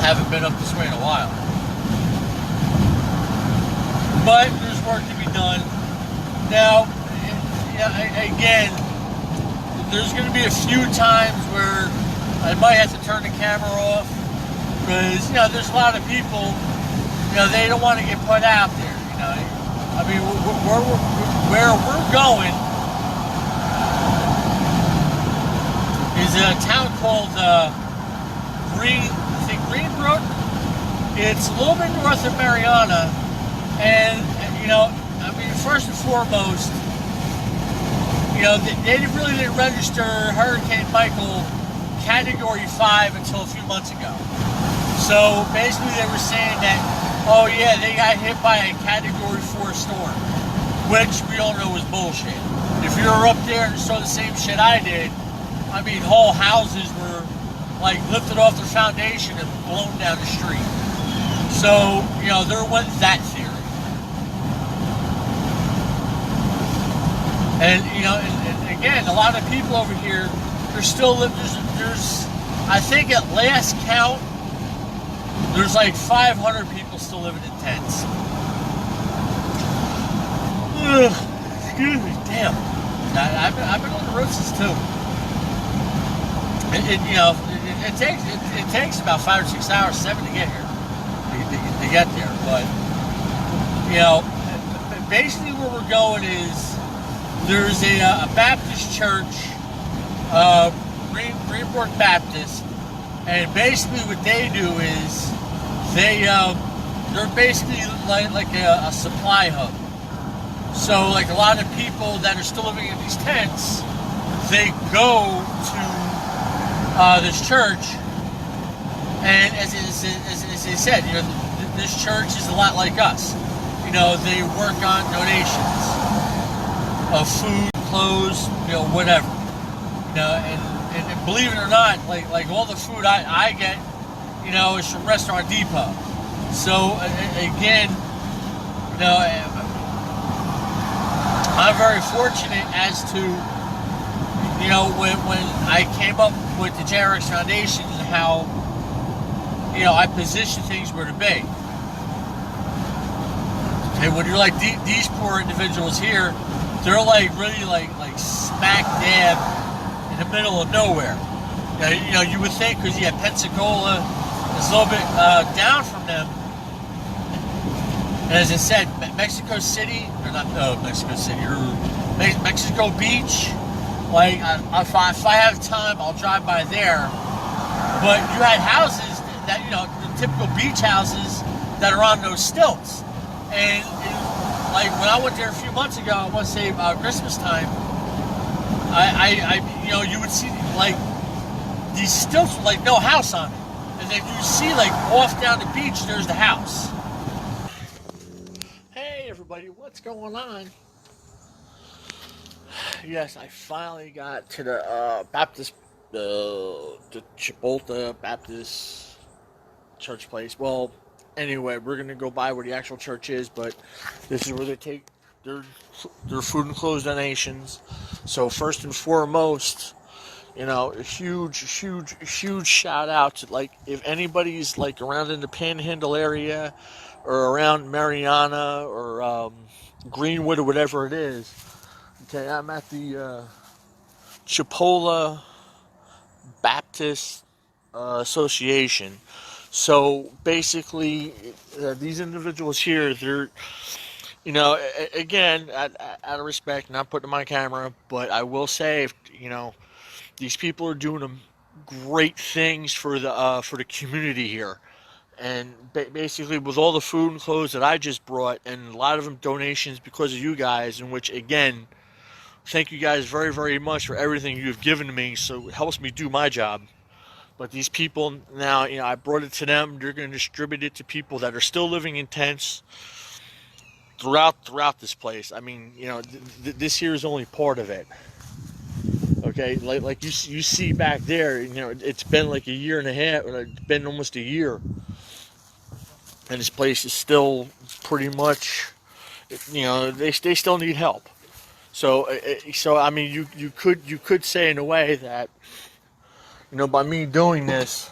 haven't been up this way in a while. But there's work to be done. Now, again, there's going to be a few times where I might have to turn the camera off because, there's a lot of people, they don't want to get put out there, I mean, where we're going is a town called Greenbrook. It's a little bit north of Mariana, and, first and foremost, they really didn't register Hurricane Michael Category 5 until a few months ago. So basically they were saying that, oh yeah, they got hit by a Category 4 storm, which we all know was bullshit. If you were up there and saw the same shit I did, I mean, whole houses were like lifted off their foundation and blown down the street. So, there went that theory. And, and again, a lot of people over here, there's still, there's, I think at last count, there's like 500 people still living in tents. Ugh, excuse me, damn. I've been on the road since 2. It takes about 5 or 6 hours, 7 to get here, to get there. But, basically where we're going is, there's a Baptist church, Greenbrook Baptist, and basically what they do is they're basically like a supply hub. So like a lot of people that are still living in these tents, they go to this church, and as they said, this church is a lot like us. They work on donations of food, clothes, whatever. And believe it or not, like all the food I get, is from Restaurant Depot. So again, I'm very fortunate as to, when I came up with the JRX Foundation and how, I position things where to be. And when you're like these poor individuals here, they're like really like smack dab in the middle of nowhere. You would think because Pensacola is a little bit down from them. And as I said, Mexico City, or not Mexico City, or Mexico Beach. Like if I have time, I'll drive by there. But you had houses that the typical beach houses that are on those stilts. And like when I went there a few months ago, I want to say Christmas time, you would see like these stilts with like no house on it, and then you see like off down the beach, there's the house. Hey everybody, what's going on? Yes, I finally got to the Baptist, the Chipotle Baptist church place. Well, anyway, we're going to go by where the actual church is, but this is where they take their food and clothes donations. So first and foremost, a huge shout out to, like, if anybody's like around in the Panhandle area or around Mariana or Greenwood or whatever it is. Okay, I'm at the Chipotle Baptist Association. So basically, these individuals here, they're, again, out of respect, not putting my camera, but I will say, these people are doing great things for the community here. And basically, with all the food and clothes that I just brought, and a lot of them donations because of you guys, in which, again, thank you guys very, very much for everything you've given to me, so it helps me do my job. But these people now, I brought it to them. They're going to distribute it to people that are still living in tents throughout this place. I mean, this here is only part of it. Okay, like you see back there, it's been like a year and a half, or it's been almost a year, and this place is still pretty much, they still need help. So I mean, you could say in a way that, by me doing this,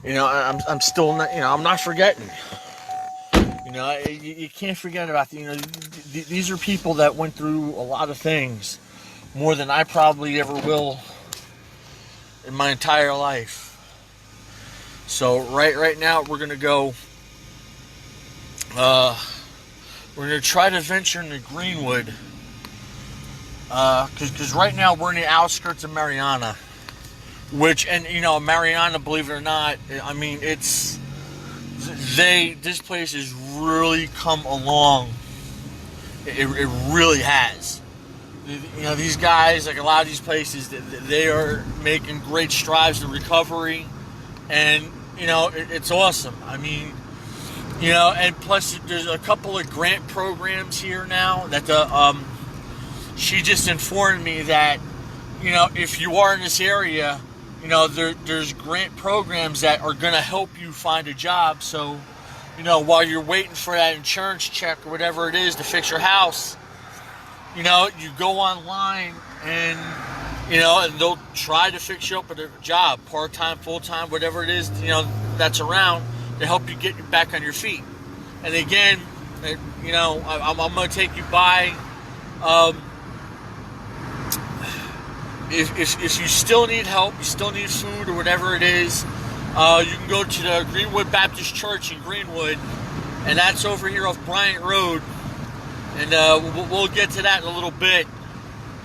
I'm still not, I'm not forgetting. You can't forget about these are people that went through a lot of things, more than I probably ever will in my entire life. So right now we're gonna go. We're gonna try to venture into Greenwood, because right now we're in the outskirts of Mariana, Mariana, believe it or not, I mean this place has really come along. It really has. These guys, like a lot of these places, they are making great strides in recovery, and it's awesome. I mean, and plus there's a couple of grant programs here now that she just informed me that if you are in this area, there's grant programs that are going to help you find a job. So while you're waiting for that insurance check or whatever it is to fix your house, you go online and and they'll try to fix you up with a job, part-time, full-time, whatever it is, that's around, to help you get back on your feet. And again, I'm going to take you by, if you still need help, you still need food or whatever it is, you can go to the Greenwood Baptist Church in Greenwood, and that's over here off Bryant Road. And we'll get to that in a little bit,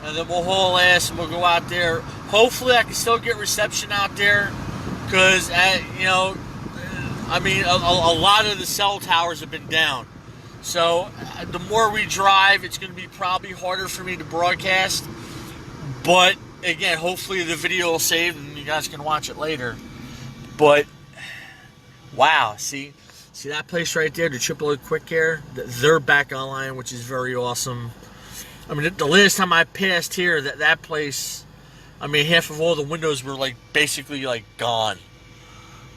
and then we'll haul ass and we'll go out there. Hopefully I can still get reception out there, because a lot of the cell towers have been down. So the more we drive, it's going to be probably harder for me to broadcast. But again, hopefully the video will save and you guys can watch it later. But wow, see that place right there, the AAA Quick Care, they're back online, which is very awesome. I mean, the last time I passed here, that place, I mean, half of all the windows were basically gone.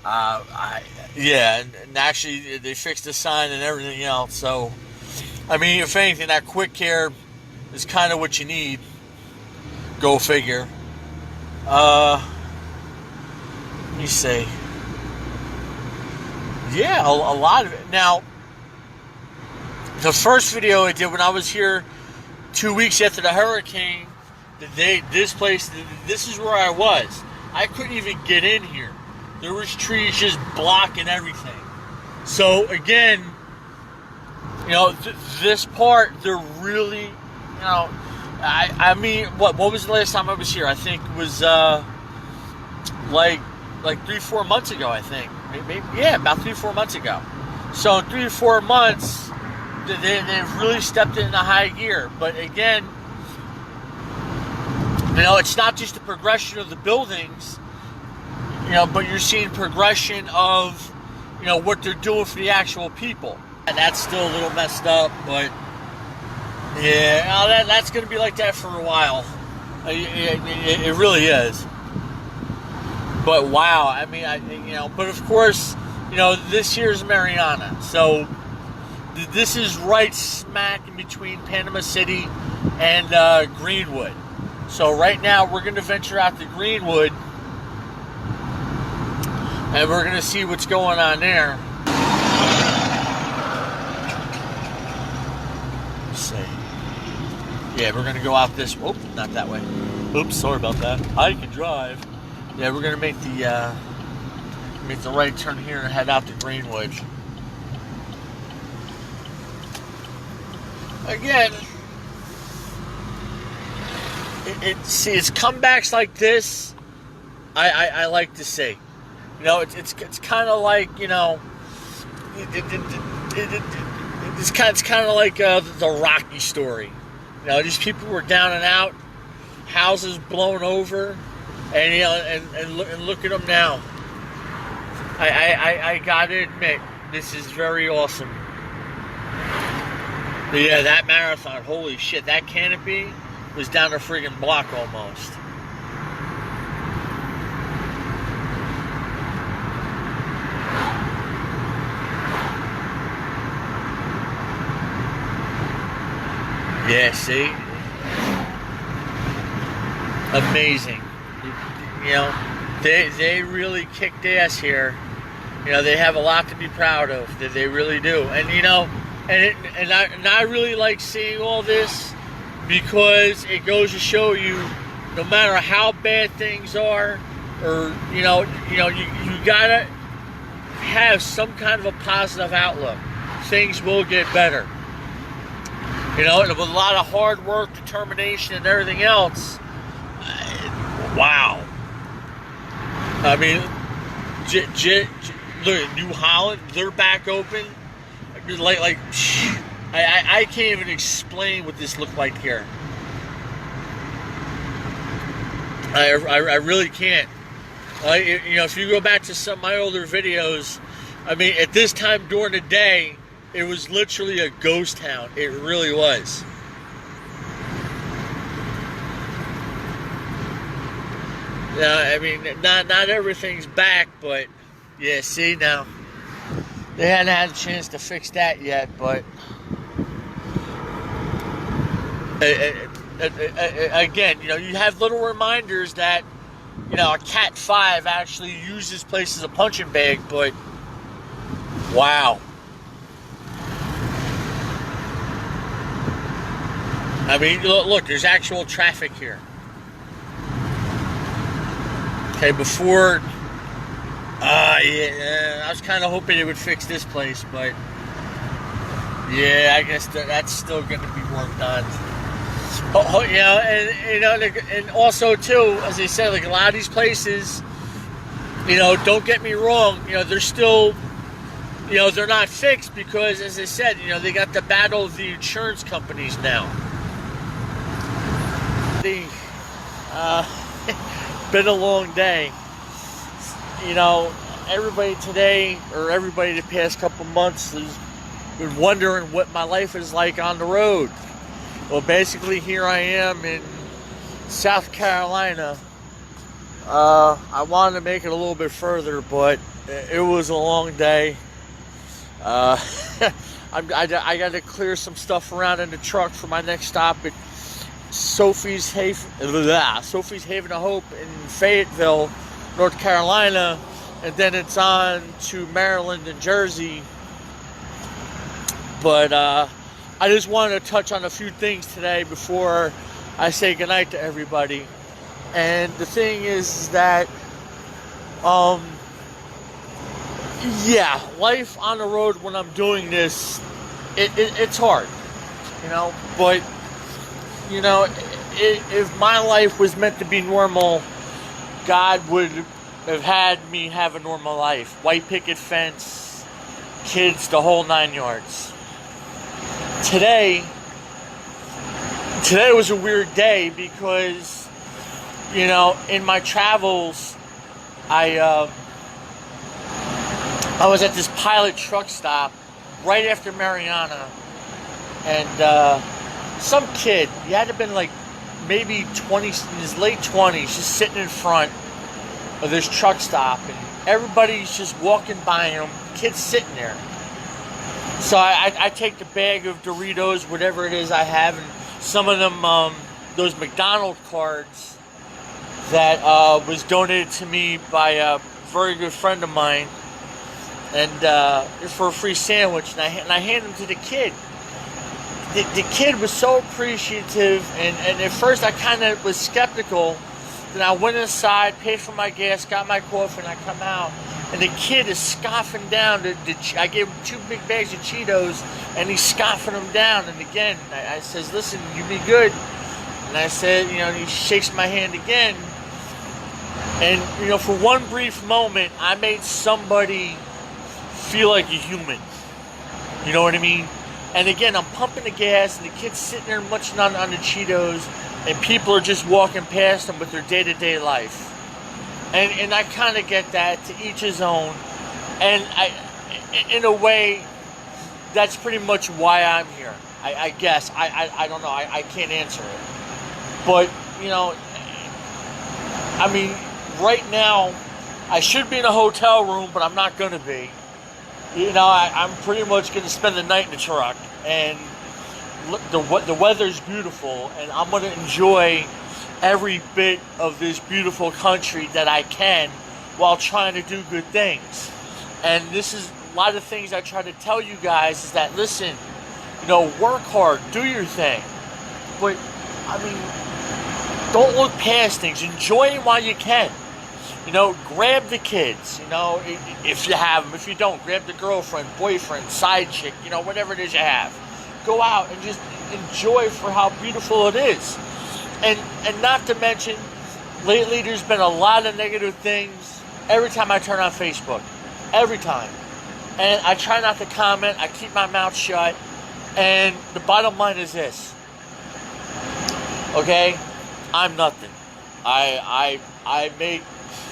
And actually they fixed the sign and everything else. So, I mean, if anything, that Quick Care is kind of what you need. Go figure. Let me see. Yeah, a lot of it. Now, the first video I did when I was here 2 weeks after the hurricane, this is where I was. I couldn't even get in here. There was trees just blocking everything. So again, this part, they're really, I mean, what was the last time I was here? I think it was like 3-4 months ago, I think. Maybe, yeah, about 3-4 months ago. So in 3 or 4 months, they've really stepped into high gear. But again, it's not just the progression of the buildings, but you're seeing progression of, what they're doing for the actual people. And that's still a little messed up, but yeah, that's going to be like that for a while. It really is. But wow, I mean, but of course, this here's Mariana. So this is right smack in between Panama City and Greenwood. So right now we're going to venture out to Greenwood, and we're going to see what's going on there. Let's see. Yeah, we're going to go out this... Oh, not that way. Oops, sorry about that. I can drive. Yeah, we're going to make the right turn here and head out to Greenwood. Again, it's comebacks like this I like to see. It's kind of like, it's kind of like the Rocky story. These people were down and out, houses blown over, and look at them now. I gotta admit, this is very awesome. But yeah, that marathon, holy shit, that canopy was down a friggin' block almost. Yeah, see? Amazing. They really kicked ass here. You know, they have a lot to be proud of. That they really do. And you know, and I really like seeing all this because it goes to show you, no matter how bad things are, or you gotta have some kind of a positive outlook. Things will get better. You know, and with a lot of hard work, determination, and everything else. Wow. I mean, look at New Holland, they're back open. I can't even explain what this looked like here. I really can't. You know, if you go back to some of my older videos, I mean, at this time during the day, it was literally a ghost town. It really was. I mean, not everything's back, but yeah, see now, they hadn't had a chance to fix that yet, but again, you know, you have little reminders that, you know, a Cat 5 actually used this place as a punching bag, but wow. I mean, look, there's actual traffic here. Okay, before, yeah, I was kind of hoping it would fix this place, but yeah, I guess that's still going to be worked on. You know, and you know, and also too, as I said, like a lot of these places, you know, don't get me wrong, you know, they're still, you know, they're not fixed because, as I said, you know, they got the battle of the insurance companies now. Been a long day. You know, everybody today, or everybody the past couple months, has been wondering what my life is like on the road. Well, basically, here I am in South Carolina. I wanted to make it a little bit further, but it was a long day. I got to clear some stuff around in the truck for my next stop at Sophie's Haven of Hope in Fayetteville, North Carolina, and then it's on to Maryland and Jersey. But I just wanted to touch on a few things today before I say goodnight to everybody. And the thing is that, yeah, life on the road when I'm doing this, it's hard, you know, but you know, if my life was meant to be normal, God would have had me have a normal life. White picket fence, kids, the whole 9 yards. Today was a weird day because, you know, in my travels, I was at this pilot truck stop right after Mariana, and some kid, he had to have been like maybe 20, in his late 20s, just sitting in front of this truck stop, and everybody's just walking by him, kid's sitting there. So I take the bag of Doritos, whatever it is I have, and some of them, those McDonald's cards that was donated to me by a very good friend of mine, and for a free sandwich, and I hand them to the kid. The kid was so appreciative, and at first I kind of was skeptical. Then I went inside, paid for my gas, got my coffee, and I come out, and the kid is scoffing down. I gave him 2 big bags of Cheetos, and he's scoffing them down. And again, I says, "Listen, you be good." And I said, you know, and he shakes my hand again. And you know, for one brief moment, I made somebody feel like a human. You know what I mean? And again, I'm pumping the gas, and the kid's sitting there munching on the Cheetos, and people are just walking past them with their day-to-day life. And I kind of get that, to each his own. And in a way, that's pretty much why I'm here. I guess. I don't know. I can't answer it. But, you know, I mean, right now, I should be in a hotel room, but I'm not going to be. You know, I'm pretty much going to spend the night in the truck, and the weather's beautiful, and I'm going to enjoy every bit of this beautiful country that I can while trying to do good things. And this is a lot of things I try to tell you guys is that, listen, work hard, do your thing. But, I mean, don't look past things. Enjoy them while you can. Grab the kids, if you have them. If you don't, grab the girlfriend, boyfriend, side chick, whatever it is you have. Go out and just enjoy for how beautiful it is. And not to mention, lately there's been a lot of negative things every time I turn on Facebook. Every time. And I try not to comment. I keep my mouth shut. And the bottom line is this. Okay? I'm nothing. I make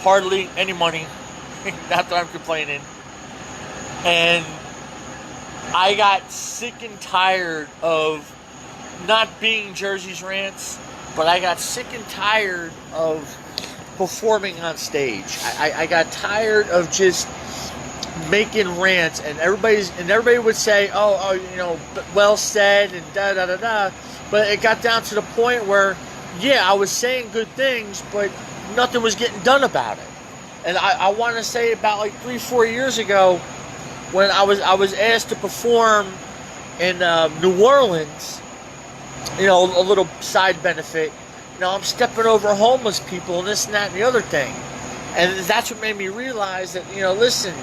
hardly any money. Not that I'm complaining. And I got sick and tired of not being Jersey's Rants, but I got sick and tired of performing on stage. I got tired of just making rants, and everybody would say, well said, and da da da da. But it got down to the point where, yeah, I was saying good things, but nothing was getting done about it. And I want to say about like 3-4 years ago, when I was asked to perform in New Orleans, a little side benefit. I'm stepping over homeless people and this and that and the other thing. And that's what made me realize that, listen,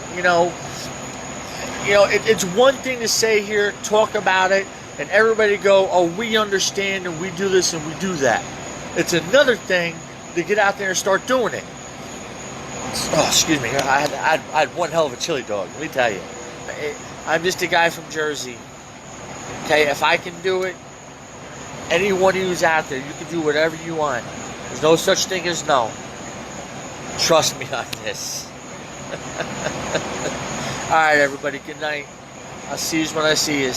it's one thing to say here, talk about it, and everybody go, oh, we understand and we do this and we do that. It's another thing to get out there and start doing it. Oh, excuse me. I had one hell of a chili dog, let me tell you. I'm just a guy from Jersey. Okay, if I can do it, anyone who's out there, you can do whatever you want. There's no such thing as no. Trust me on this. Alright, everybody, good night. I'll see you when I see you.